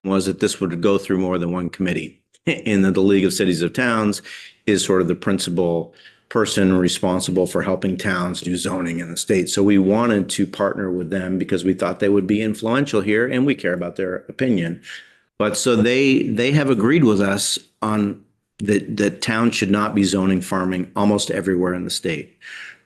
was that this would go through more than one committee. And that the League of Cities of Towns is sort of the principal person responsible for helping towns do zoning in the state. So we wanted to partner with them because we thought they would be influential here and we care about their opinion. But so they have agreed with us on that town should not be zoning farming almost everywhere in the state.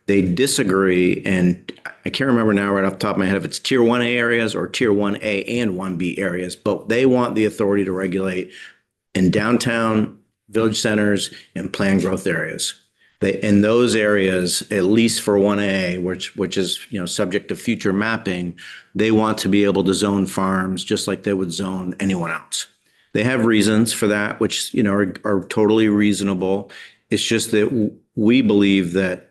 They disagree, and I can't remember now right off the top of my head if it's tier 1A areas or tier 1A and 1B areas, but they want the authority to regulate in downtown, village centers, and planned growth areas. They, in those areas, at least for 1A, which is, you know, subject to future mapping, they want to be able to zone farms just like they would zone anyone else. They have reasons for that, which, you know, are totally reasonable. It's just that we believe that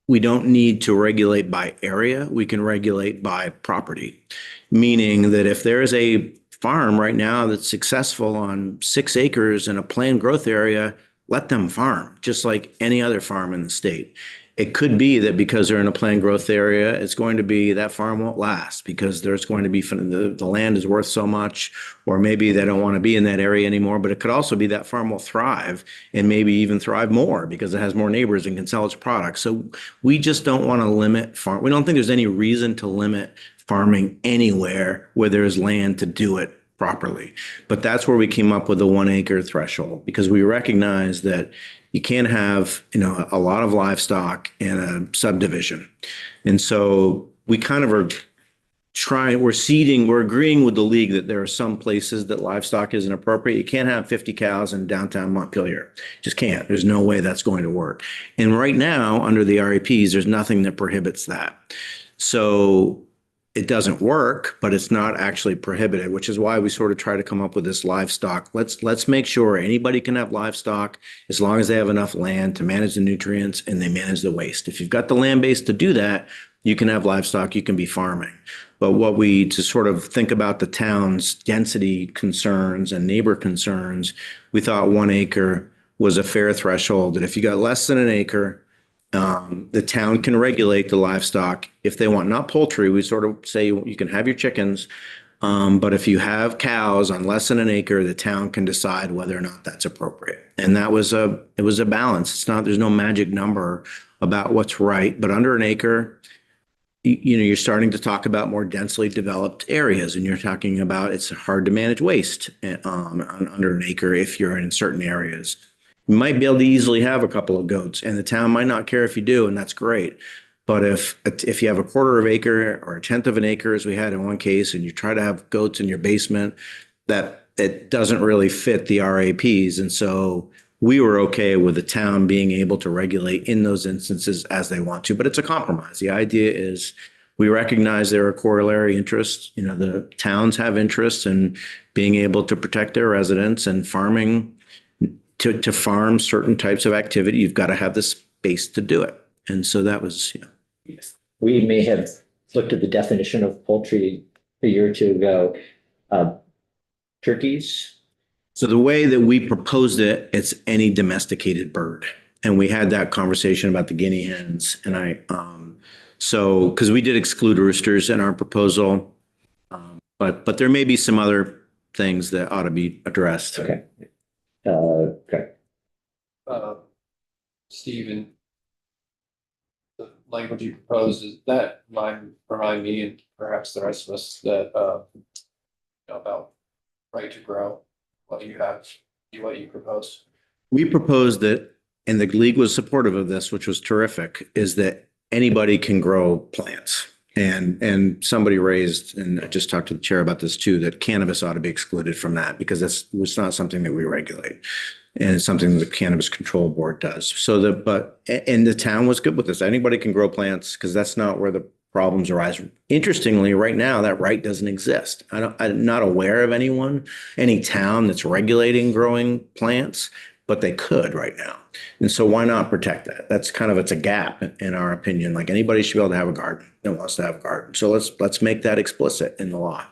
we don't need to regulate by area. We can regulate by property, meaning that if there is a farm right now that's successful on 6 acres in a planned growth area, let them farm just like any other farm in the state. It could be that because they're in a planned growth area, it's going to be that farm won't last because there's going to be the land is worth so much, or maybe they don't want to be in that area anymore. But it could also be that farm will thrive and maybe even thrive more because it has more neighbors and can sell its products. So we just don't want to limit farm. We don't think there's any reason to limit farming anywhere where there's land to do it properly. But that's where we came up with the 1 acre threshold because we recognize that you can't have, you know, a lot of livestock in a subdivision. And so we kind of are we're agreeing with the league that there are some places that livestock isn't appropriate. You can't have 50 cows in downtown Montpelier. Just can't. There's no way that's going to work. And right now, under the RAPs, there's nothing that prohibits that. So it doesn't work, but it's not actually prohibited, which is why we sort of try to come up with this livestock. Let's make sure anybody can have livestock as long as they have enough land to manage the nutrients and they manage the waste. If you've got the land base to do that, you can have livestock, you can be farming. But to sort of think about the town's density concerns and neighbor concerns, we thought 1 acre was a fair threshold, that if you got less than an acre, the town can regulate the livestock if they want, not poultry. We sort of say you can have your chickens, but if you have cows on less than an acre, the town can decide whether or not that's appropriate. And it was a balance. There's no magic number about what's right, but under an acre, you know, you're starting to talk about more densely developed areas, and you're talking about it's hard to manage waste under an acre if you're in certain areas. You might be able to easily have a couple of goats, and the town might not care if you do, and that's great. But if you have a quarter of an acre or a tenth of an acre, as we had in one case, and you try to have goats in your basement, that it doesn't really fit the RAPs. And so we were okay with the town being able to regulate in those instances as they want to, but it's a compromise. The idea is we recognize there are corollary interests. You know, the towns have interests in being able to protect their residents, and farming. To farm certain types of activity, you've got to have the space to do it. And so that was, you know. We may have looked at the definition of poultry a year or two ago. Turkeys. So the way that we proposed it, it's any domesticated bird. And we had that conversation about the guinea hens. And because we did exclude roosters in our proposal, but there may be some other things that ought to be addressed. Okay. Okay. Stephen, the language you proposed, is that remind me and perhaps the rest of us that about right to grow, what you propose? We proposed that, and the league was supportive of this, which was terrific, is that anybody can grow plants. And somebody raised, and I just talked to the chair about this too, that cannabis ought to be excluded from that because it's not something that we regulate. And it's something that the Cannabis Control Board does. And the town was good with this. Anybody can grow plants because that's not where the problems arise. Interestingly, right now, that right doesn't exist. I'm not aware of any town that's regulating growing plants, but they could right now. And so why not protect that? It's a gap in our opinion. Like anybody should be able to have a garden that wants to have a garden. So let's make that explicit in the law.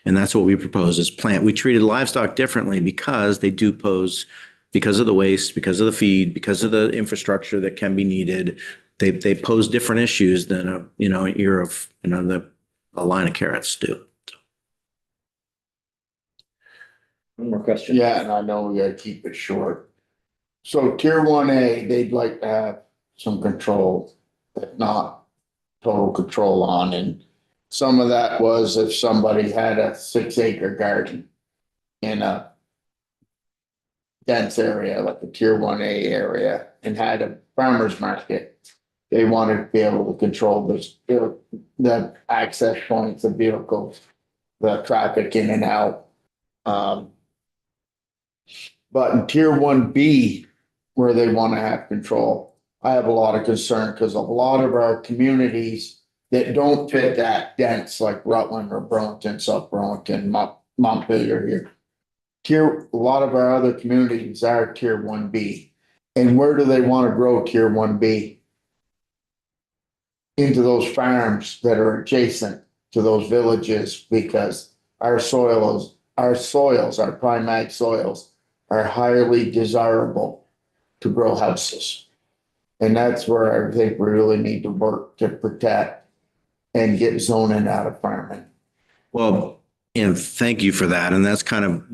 And that's what we propose is we treated livestock differently because they do pose, because of the waste, because of the feed, because of the infrastructure that can be needed. They pose different issues than an ear of, a line of carrots do. One more question. Yeah, and I know we gotta keep it short. So tier 1A, they'd like to have some control, but not total control on, and some of that was if somebody had a 6 acre garden in a dense area, like a tier 1A area, and had a farmer's market. They wanted to be able to control the access points, the vehicles, the traffic in and out. But in tier 1B, where they want to have control, I have a lot of concern because a lot of our communities that don't fit that dense, like Rutland or Burlington, South Burlington, Montpelier here. A lot of our other communities are tier 1B. And where do they want to grow tier 1B? Into those farms that are adjacent to those villages, because our soils, our prime ag soils are highly desirable to grow houses. And that's where I think we really need to work to protect and get zoning out of farming. Well, and thank you for that. And that's kind of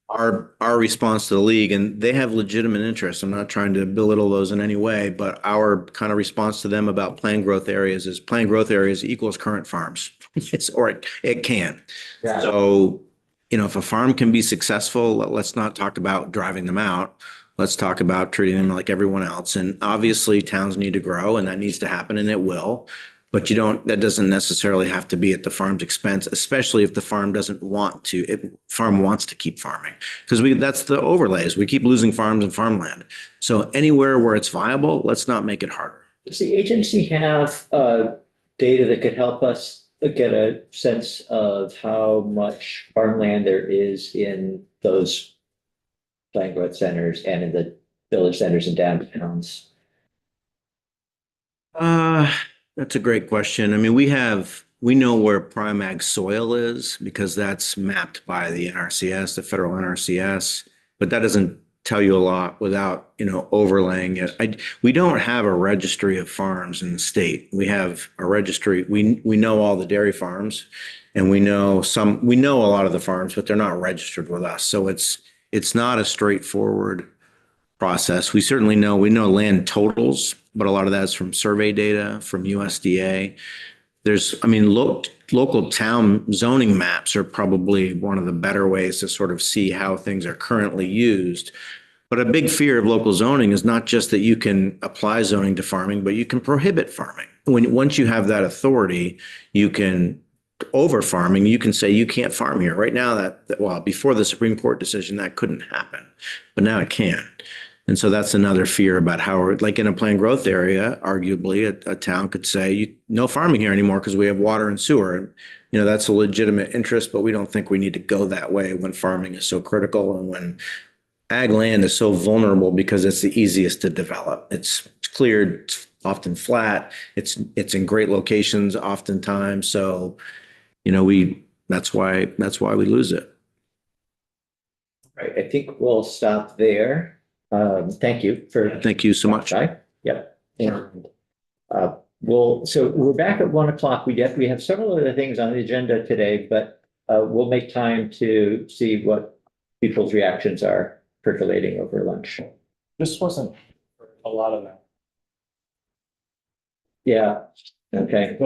our response to the league, and they have legitimate interests. I'm not trying to belittle those in any way, but our kind of response to them about planned growth areas is planned growth areas equals current farms. It can. Yeah. So, if a farm can be successful, let's not talk about driving them out. Let's talk about treating them like everyone else. And obviously towns need to grow and that needs to happen and it will. But that doesn't necessarily have to be at the farm's expense, especially if the farm doesn't want to, if farm wants to keep farming. Because that's the overlays. We keep losing farms and farmland. So anywhere where it's viable, let's not make it harder. Does the agency have data that could help us get a sense of how much farmland there is in those planned growth centers and in the village centers and downtowns? That's a great question. I mean, we know where prime ag soil is because that's mapped by the NRCS, the federal NRCS, but that doesn't tell you a lot without, overlaying it. We don't have a registry of farms in the state. We have a registry. We know all the dairy farms and we know a lot of the farms, but they're not registered with us. So it's not a straightforward process. We know land totals, but a lot of that is from survey data from USDA. Local town zoning maps are probably one of the better ways to sort of see how things are currently used. But a big fear of local zoning is not just that you can apply zoning to farming, but you can prohibit farming. Once you have that authority, you can over farming, you can say you can't farm here. Right now, before the Supreme Court decision, that couldn't happen, but now it can. And so that's another fear about how, like in a planned growth area, arguably a town could say no farming here anymore because we have water and sewer. And, that's a legitimate interest, but we don't think we need to go that way when farming is so critical and when ag land is so vulnerable because it's the easiest to develop. It's cleared, it's often flat. It's in great locations oftentimes. So, that's why we lose it. Right. I think we'll stop there. Thank you for. Thank you so much. Yep. And so we're back at 1:00. We have several other things on the agenda today, but we'll make time to see what people's reactions are percolating over lunch. This wasn't a lot of that. Yeah. Okay.